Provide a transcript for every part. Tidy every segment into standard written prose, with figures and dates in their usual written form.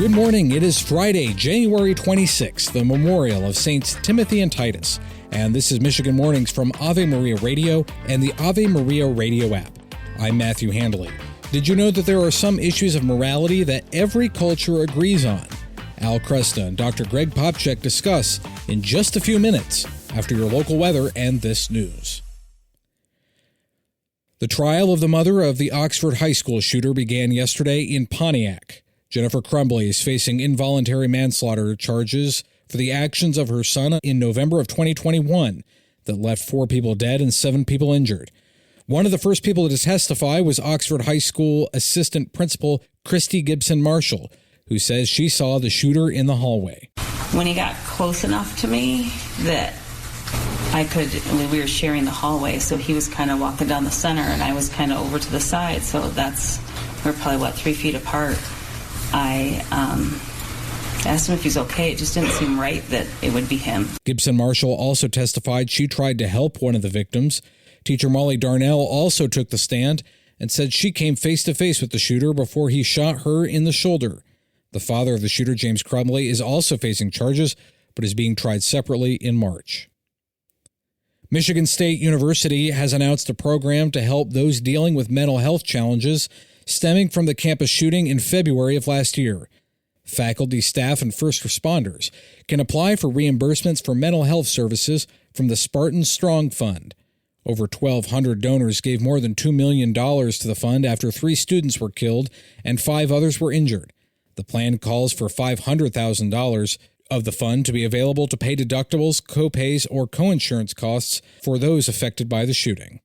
Good morning. It is Friday, January 26th, the memorial of Saints Timothy and Titus. And this is Michigan Mornings from Ave Maria Radio and the Ave Maria Radio app. I'm Matthew Handley. Did you know that there are some issues of morality that every culture agrees on? Al Kresta and Dr. Greg Popcak discuss in just a few minutes after your local weather and this news. The trial of the mother of the Oxford High School shooter began yesterday in Pontiac. Jennifer Crumbley is facing involuntary manslaughter charges for the actions of her son in November of 2021 that left 4 people dead and 7 people injured. One of the first people to testify was Oxford High School Assistant Principal Christy Gibson Marshall, who says she saw the shooter in the hallway. When he got close enough to me that we were sharing the hallway, so he was kind of walking down the center and I was kind of over to the side, so we're probably, 3 feet apart. I asked him if he's okay. It just didn't seem right that it would be him. Gibson Marshall also testified she tried to help one of the victims. Teacher Molly Darnell also took the stand and said she came face-to-face with the shooter before he shot her in the shoulder. The father of the shooter, James Crumbley, is also facing charges, but is being tried separately in March. Michigan State University has announced a program to help those dealing with mental health challenges stemming from the campus shooting in February of last year. Faculty, staff, and first responders can apply for reimbursements for mental health services from the Spartan Strong Fund. Over 1,200 donors gave more than $2 million to the fund after 3 students were killed and 5 others were injured. The plan calls for $500,000 of the fund to be available to pay deductibles, co-pays, or co-insurance costs for those affected by the shooting.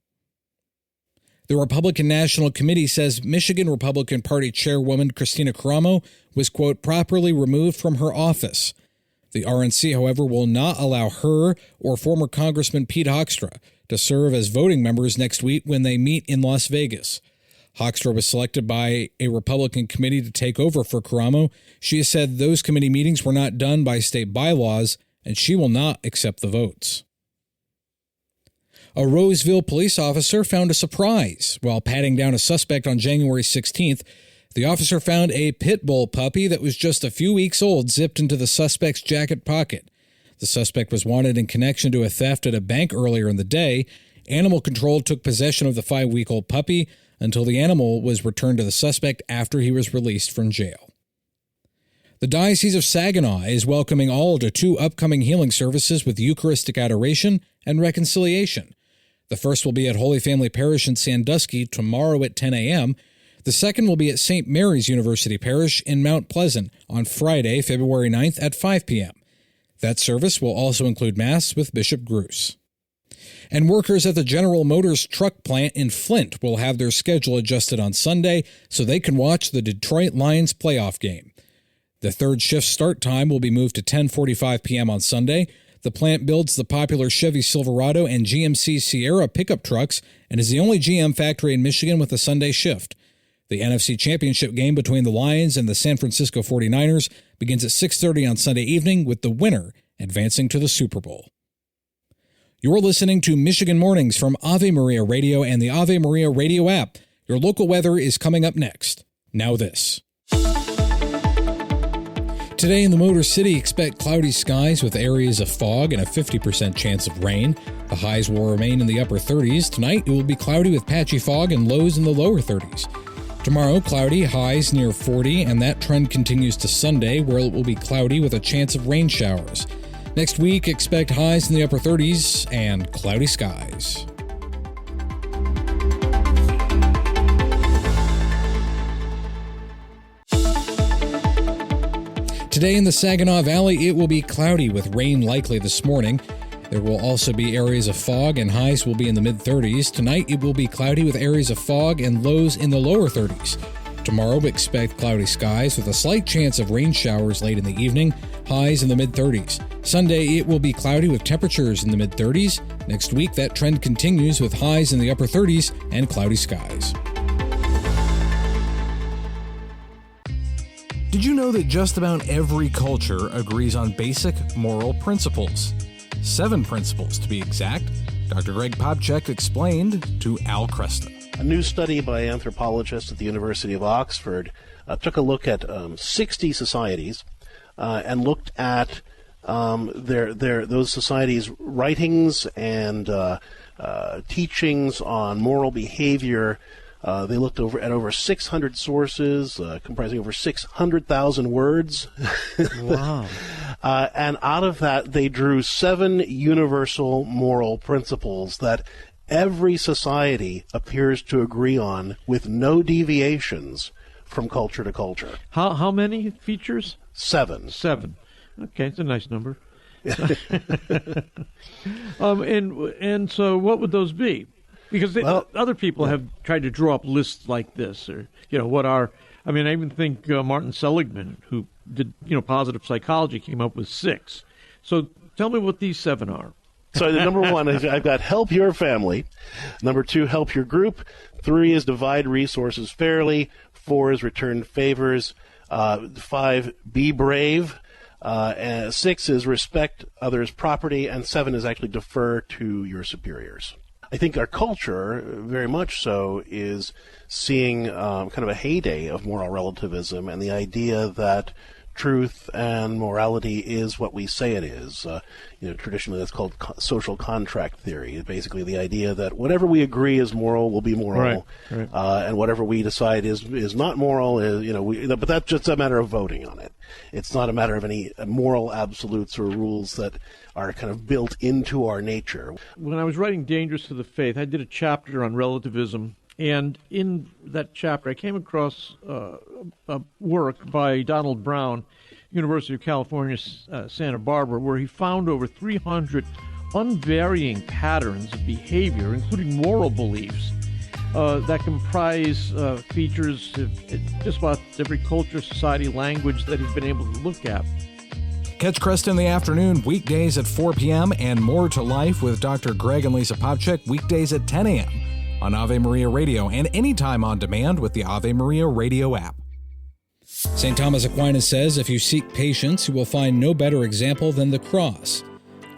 The Republican National Committee says Michigan Republican Party Chairwoman Kristina Karamo was, quote, properly removed from her office. The RNC, however, will not allow her or former Congressman Pete Hoekstra to serve as voting members next week when they meet in Las Vegas. Hoekstra was selected by a Republican committee to take over for Karamo. She has said those committee meetings were not done by state bylaws, and she will not accept the votes. A Roseville police officer found a surprise while patting down a suspect on January 16th. The officer found a pit bull puppy that was just a few weeks old zipped into the suspect's jacket pocket. The suspect was wanted in connection to a theft at a bank earlier in the day. Animal Control took possession of the 5-week-old puppy until the animal was returned to the suspect after he was released from jail. The Diocese of Saginaw is welcoming all to 2 upcoming healing services with Eucharistic adoration and reconciliation. The first will be at Holy Family Parish in Sandusky tomorrow at 10 a.m. The second will be at St. Mary's University Parish in Mount Pleasant on Friday, February 9th at 5 p.m. That service will also include Mass with Bishop Gruce. And workers at the General Motors truck plant in Flint will have their schedule adjusted on Sunday so they can watch the Detroit Lions playoff game. The third shift start time will be moved to 10:45 p.m. on Sunday. The plant builds the popular Chevy Silverado and GMC Sierra pickup trucks and is the only GM factory in Michigan with a Sunday shift. The NFC Championship game between the Lions and the San Francisco 49ers begins at 6:30 on Sunday evening with the winner advancing to the Super Bowl. You're listening to Michigan Mornings from Ave Maria Radio and the Ave Maria Radio app. Your local weather is coming up next. Now this. Today in the Motor City, expect cloudy skies with areas of fog and a 50% chance of rain. The highs will remain in the upper 30s. Tonight, it will be cloudy with patchy fog and lows in the lower 30s. Tomorrow, cloudy, highs near 40, and that trend continues to Sunday, where it will be cloudy with a chance of rain showers. Next week, expect highs in the upper 30s and cloudy skies. Today in the Saginaw Valley, it will be cloudy with rain likely this morning. There will also be areas of fog and highs will be in the mid-30s. Tonight, it will be cloudy with areas of fog and lows in the lower 30s. Tomorrow, we expect cloudy skies with a slight chance of rain showers late in the evening, highs in the mid-30s. Sunday, it will be cloudy with temperatures in the mid-30s. Next week, that trend continues with highs in the upper 30s and cloudy skies. Did you know that just about every culture agrees on basic moral principles? 7 principles, to be exact. Dr. Greg Popcak explained to Al Kresta. A new study by anthropologists at the University of Oxford took a look at 60 societies and looked at those societies' writings and teachings on moral behavior. They looked at over 600 sources, comprising over 600,000 words. Wow. And out of that, they drew 7 universal moral principles that every society appears to agree on with no deviations from culture to culture. How many features? 7. 7. Okay, it's a nice number. And so what would those be? Because other people have tried to draw up lists like this, or, I even think Martin Seligman, who did, positive psychology, came up with 6. So tell me what these 7 are. So the number 1 is I've got help your family. Number 2, help your group. 3 is divide resources fairly. 4 is return favors. 5, be brave. And 6 is respect others' property. And 7 is actually defer to your superiors. I think our culture, very much so, is seeing kind of a heyday of moral relativism and the idea that truth and morality is what we say it is. Traditionally that's called social contract theory. Basically the idea that whatever we agree is moral will be moral, right. And whatever we decide is not moral, but that's just a matter of voting on it. It's not a matter of any moral absolutes or rules that are kind of built into our nature. When I was writing Dangerous to the Faith, I did a chapter on relativism. And in that chapter, I came across a work by Donald Brown, University of California, Santa Barbara, where he found over 300 unvarying patterns of behavior, including moral beliefs, that comprise features of just about every culture, society, language that he's been able to look at. Catch Kresta in the afternoon, weekdays at 4 p.m., and More to Life with Dr. Greg and Lisa Popcak, weekdays at 10 a.m. on Ave Maria Radio and anytime on demand with the Ave Maria Radio app. St. Thomas Aquinas says, if you seek patience, you will find no better example than the cross.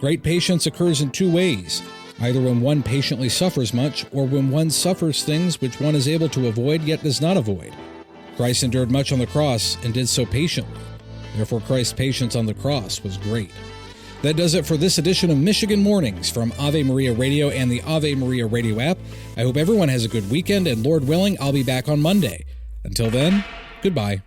Great patience occurs in 2 ways, either when one patiently suffers much or when one suffers things which one is able to avoid yet does not avoid. Christ endured much on the cross and did so patiently. Therefore, Christ's patience on the cross was great. That does it for this edition of Michigan Mornings from Ave Maria Radio and the Ave Maria Radio app. I hope everyone has a good weekend, and Lord willing, I'll be back on Monday. Until then, goodbye.